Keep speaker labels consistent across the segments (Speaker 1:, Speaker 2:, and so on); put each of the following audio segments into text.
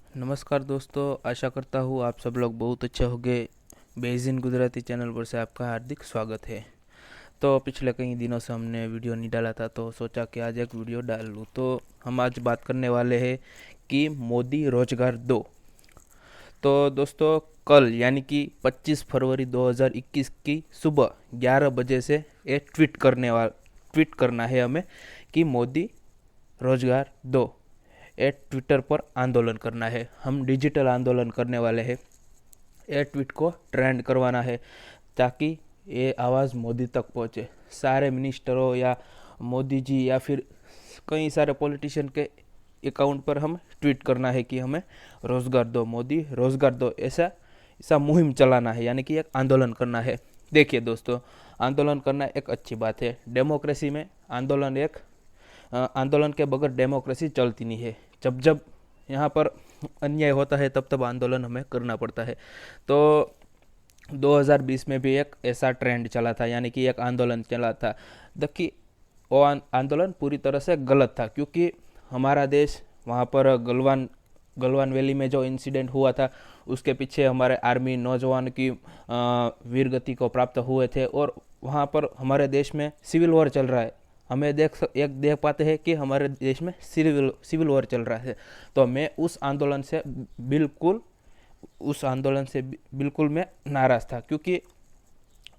Speaker 1: नमस्कार दोस्तों, आशा करता हूँ आप सब लोग बहुत अच्छे होंगे। बेजिन गुजराती चैनल पर से आपका हार्दिक स्वागत है। तो पिछले कई दिनों से हमने वीडियो नहीं डाला था, तो सोचा कि आज एक वीडियो डाल लूँ। तो हम आज बात करने वाले हैं कि मोदी रोजगार दो। तो दोस्तों, कल यानी कि 25 फरवरी 2021 की सुबह 11 बजे से ये ट्वीट करना है हमें कि मोदी रोजगार दो। ये ट्विटर पर आंदोलन करना है। हम डिजिटल आंदोलन करने वाले हैं। ये ट्वीट को ट्रेंड करवाना है ताकि ये आवाज़ मोदी तक पहुँचे। सारे मिनिस्टरों या मोदी जी या फिर कई सारे पॉलिटिशियन के अकाउंट पर हम ट्वीट करना है कि हमें रोज़गार दो, मोदी रोज़गार दो, ऐसा ऐसा मुहिम चलाना है, यानी कि एक आंदोलन करना है। देखिए दोस्तों, आंदोलन करना एक अच्छी बात है। डेमोक्रेसी में आंदोलन के बगैर डेमोक्रेसी चलती नहीं है। जब जब यहाँ पर अन्याय होता है तब तब आंदोलन हमें करना पड़ता है। तो 2020 में भी एक ऐसा ट्रेंड चला था, यानी कि एक आंदोलन चला था। देखिए, वो आंदोलन पूरी तरह से गलत था, क्योंकि हमारा देश वहाँ पर गलवान वैली में जो इंसिडेंट हुआ था, उसके पीछे हमारे आर्मी नौजवान की वीरगति को प्राप्त हुए थे। और वहाँ पर हमारे देश में सिविल वॉर चल रहा है। हमें देख पाते हैं कि हमारे देश में सिविल वॉर चल रहा है। तो मैं उस आंदोलन से बिल्कुल मैं नाराज़ था, क्योंकि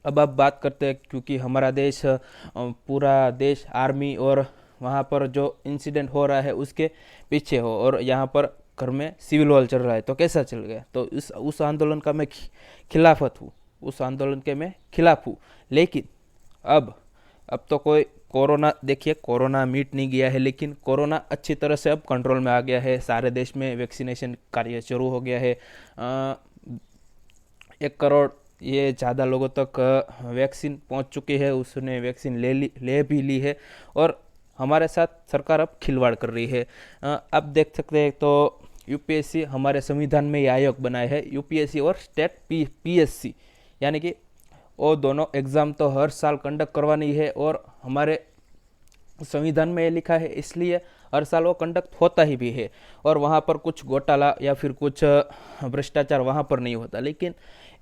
Speaker 1: अब आप बात करते हैं, क्योंकि हमारा देश पूरा देश आर्मी और वहाँ पर जो इंसिडेंट हो रहा है उसके पीछे हो, और यहाँ पर घर में सिविल वॉर चल रहा है, तो कैसा चल गया। तो उस आंदोलन का मैं खिलाफत हूँ, उस आंदोलन के मैं खिलाफ हूँ। लेकिन अब तो कोई कोरोना, देखिए कोरोना मिट नहीं गया है, लेकिन कोरोना अच्छी तरह से अब कंट्रोल में आ गया है। सारे देश में वैक्सीनेशन कार्य शुरू हो गया है। 1 करोड़ ये ज़्यादा लोगों तक वैक्सीन पहुंच चुकी है, उसने वैक्सीन ले भी ली है। और हमारे साथ सरकार अब खिलवाड़ कर रही है। अब देख सकते हैं तो यूपीएससी हमारे संविधान में ये आयोग बनाए है, यूपीएससी और स्टेट पीएससी, यानी कि वो दोनों एग्ज़ाम तो हर साल कंडक्ट करवानी है, और हमारे संविधान में ये लिखा है, इसलिए हर साल वो कंडक्ट होता ही भी है। और वहाँ पर कुछ घोटाला या फिर कुछ भ्रष्टाचार वहाँ पर नहीं होता। लेकिन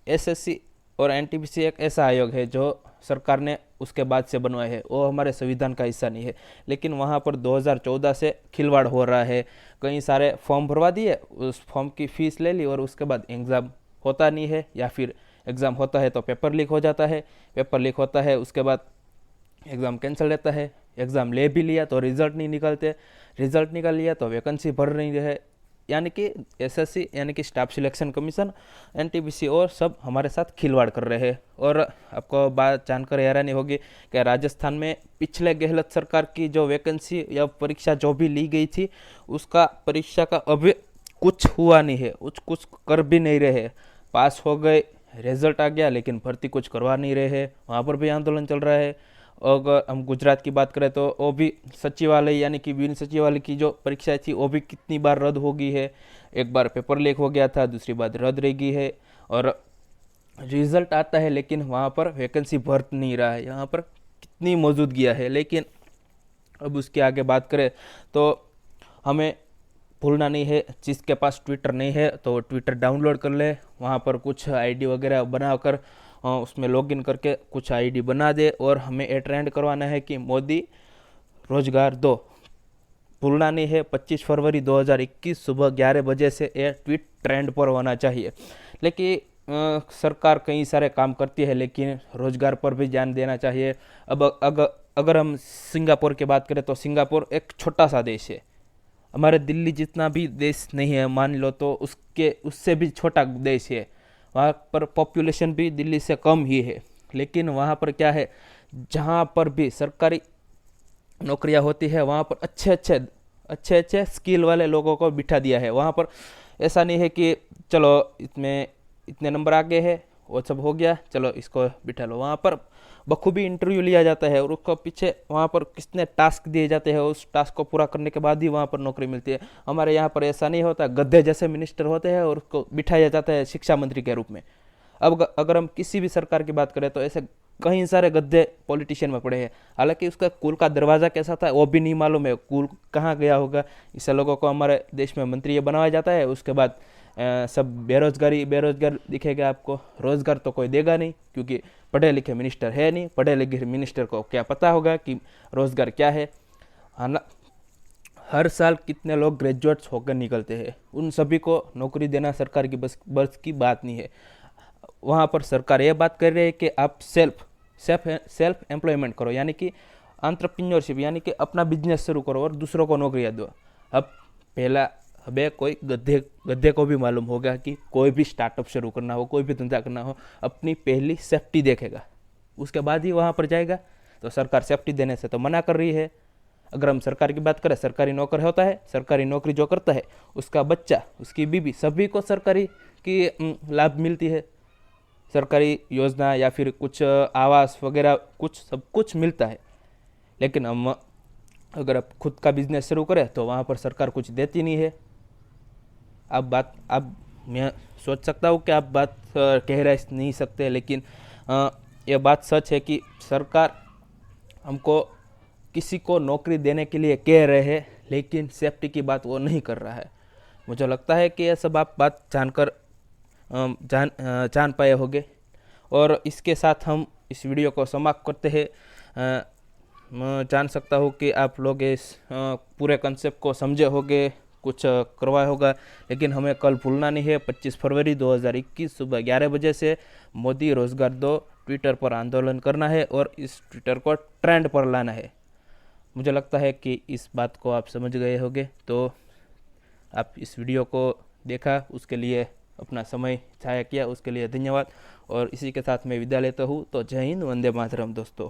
Speaker 1: एसएससी और एनटीपीसी एक ऐसा आयोग है जो सरकार ने उसके बाद से बनवाया है, वो हमारे संविधान का हिस्सा नहीं है। लेकिन वहाँ पर 2014 से खिलवाड़ हो रहा है। कई सारे फॉर्म भरवा दिए, उस फॉर्म की फ़ीस ले ली, और उसके बाद एग्ज़ाम होता नहीं है, या फिर एग्ज़ाम होता है तो पेपर लीक हो जाता है। पेपर लीक होता है, उसके बाद एग्ज़ाम कैंसिल रहता है। एग्ज़ाम ले भी लिया तो रिज़ल्ट नहीं निकलते, रिज़ल्ट निकल लिया तो वैकेंसी भर नहीं रहे। यानी कि एसएससी यानी कि स्टाफ सिलेक्शन कमीशन, एनटीपीसी और सब हमारे साथ खिलवाड़ कर रहे हैं। और आपको बात जानकर हैरानी होगी कि राजस्थान में पिछले गहलोत सरकार की जो वैकेंसी या परीक्षा जो भी ली गई थी, उसका परीक्षा का अभी कुछ हुआ नहीं है, कुछ कर भी नहीं रहे। पास हो गए, रिजल्ट आ गया, लेकिन भर्ती कुछ करवा नहीं रहे हैं। वहाँ पर भी आंदोलन चल रहा है। अगर हम गुजरात की बात करें तो वो भी सचिवालय यानी कि बिन सचिवालय की जो परीक्षाएं थी वो भी कितनी बार रद्द हो गई है। एक बार पेपर लीक हो गया था, दूसरी बार रद्द रह गई है, और रिजल्ट आता है लेकिन वहाँ पर वैकेंसी भर नहीं रहा है। यहाँ पर कितनी मौजूदगियाँ है। लेकिन अब उसके आगे बात करें तो हमें भूलना नहीं है, जिसके पास ट्विटर नहीं है तो ट्विटर डाउनलोड कर ले, वहाँ पर कुछ आईडी वगैरह बनाकर उसमें लॉगिन करके कुछ आईडी बना दे, और हमें ये ट्रेंड करवाना है कि मोदी रोजगार दो। भूलना नहीं है, 25 फरवरी 2021 सुबह 11 बजे से ये ट्वीट ट्रेंड पर होना चाहिए। लेकिन सरकार कई सारे काम करती है, लेकिन रोजगार पर भी ध्यान देना चाहिए। अब अगर हम सिंगापुर की बात करें तो सिंगापुर एक छोटा सा देश है, हमारे दिल्ली जितना भी देश नहीं है मान लो, तो उससे भी छोटा देश है। वहाँ पर पॉपुलेशन भी दिल्ली से कम ही है। लेकिन वहाँ पर क्या है, जहाँ पर भी सरकारी नौकरियाँ होती है वहाँ पर अच्छे अच्छे स्किल वाले लोगों को बिठा दिया है। वहाँ पर ऐसा नहीं है कि चलो इसमें इतने नंबर आगे है, वो सब हो गया, चलो इसको बिठा लो। वहाँ पर बखूबी इंटरव्यू लिया जाता है, और उसको पीछे वहाँ पर कितने टास्क दिए जाते हैं, उस टास्क को पूरा करने के बाद ही वहाँ पर नौकरी मिलती है। हमारे यहाँ पर ऐसा नहीं होता, गधे जैसे मिनिस्टर होते हैं और उसको बिठाया जाता है शिक्षा मंत्री के रूप में। अब अगर हम किसी भी सरकार की बात करें तो ऐसे कई सारे गद्दे पॉलिटिशियन में पड़े हैं, हालांकि उसका कुल का दरवाज़ा कैसा था वो भी नहीं मालूम है, कुल कहाँ गया होगा। इससे लोगों को हमारे देश में मंत्री बनाया जाता है, उसके बाद सब बेरोजगार दिखेगा आपको, रोजगार तो कोई देगा नहीं क्योंकि पढ़े लिखे मिनिस्टर है नहीं, पढ़े लिखे मिनिस्टर को क्या पता होगा कि रोजगार क्या है। हर साल कितने लोग ग्रेजुएट्स होकर निकलते हैं, उन सभी को नौकरी देना सरकार की बस की बात नहीं है। वहाँ पर सरकार ये बात कर रही है कि आप सेल्फ एम्प्लॉयमेंट करो, यानी कि एंटरप्रेन्योरशिप, यानी कि अपना बिजनेस शुरू करो और दूसरों को नौकरियाँ दो। अब पहला हमें कोई गधे को भी मालूम होगा कि कोई भी स्टार्टअप शुरू करना हो, कोई भी धंधा करना हो, अपनी पहली सेफ्टी देखेगा, उसके बाद ही वहाँ पर जाएगा। तो सरकार सेफ्टी देने से तो मना कर रही है। अगर हम सरकार की बात करें, सरकारी नौकर होता है, सरकारी नौकरी जो करता है उसका बच्चा, उसकी बीवी, सभी को सरकारी की लाभ मिलती है, सरकारी योजना या फिर कुछ आवास वगैरह कुछ सब कुछ मिलता है। लेकिन हम अगर आप खुद का बिजनेस शुरू करें तो वहाँ पर सरकार कुछ देती नहीं है। अब मैं सोच सकता हूँ कि आप बात कह रह नहीं सकते, लेकिन ये बात सच है कि सरकार हमको किसी को नौकरी देने के लिए कह रहे हैं, लेकिन सेफ्टी की बात वो नहीं कर रहा है। मुझे लगता है कि यह सब आप बात जानकर जान पाए होंगे। और इसके साथ हम इस वीडियो को समाप्त करते हैं। मैं जान सकता हूँ कि आप लोग इस पूरे कंसेप्ट को समझे होंगे, कुछ करवाया होगा, लेकिन हमें कल भूलना नहीं है। 25 फरवरी 2021 सुबह 11 बजे से मोदी रोजगार दो ट्विटर पर आंदोलन करना है और इस ट्विटर को ट्रेंड पर लाना है। मुझे लगता है कि इस बात को आप समझ गए होंगे। तो आप इस वीडियो को देखा, उसके लिए अपना समय छाया किया, उसके लिए धन्यवाद। और इसी के साथ मैं विदा लेता हूँ। तो जय हिंद, वंदे मातरम दोस्तों।